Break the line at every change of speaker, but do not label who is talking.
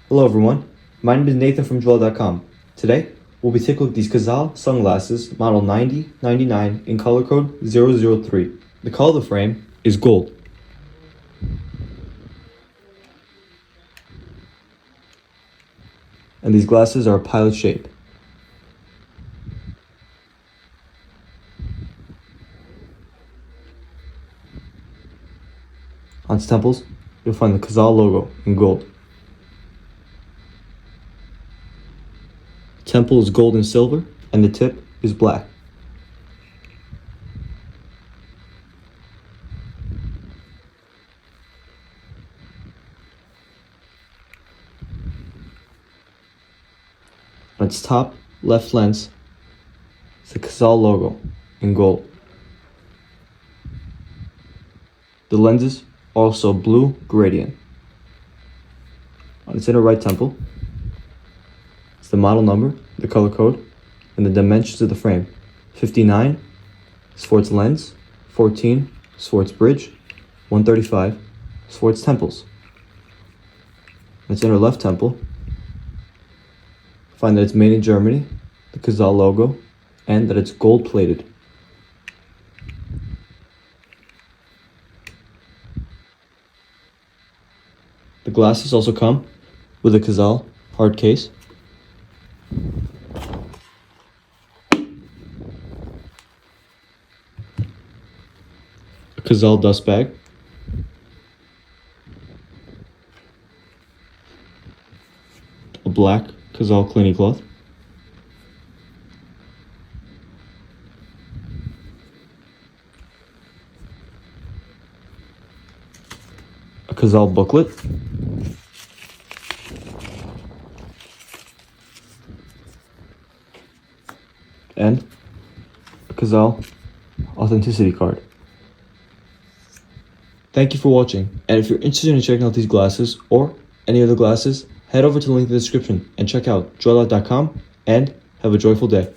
Hello everyone, my name is Nathan from JoyLot.com. Today, we'll be taking a look at these Cazal sunglasses model 9099 in color code 003. The color of the frame is gold. And these glasses are a pilot shape. On its temples, you'll find the Cazal logo in gold. The temple is gold and silver, and the tip is black. On its top left lens is the Cazal logo in gold. The lenses are also blue gradient. On its inner right temple is the model number, the color code, and the dimensions of the frame. 59 is for its lens, 14 is for its bridge, 135 is for its temples. On its inner left temple, find that it's made in Germany, the Cazal logo, and that it's gold plated. The glasses also come with a Cazal hard case, a Cazal dust bag, a black Cazal cleaning cloth, a Cazal booklet, and a Cazal authenticity card. Thank you for watching, and if you're interested in checking out these glasses or any other glasses, head over to the link in the description and check out JoyLot.com and have a joyful day.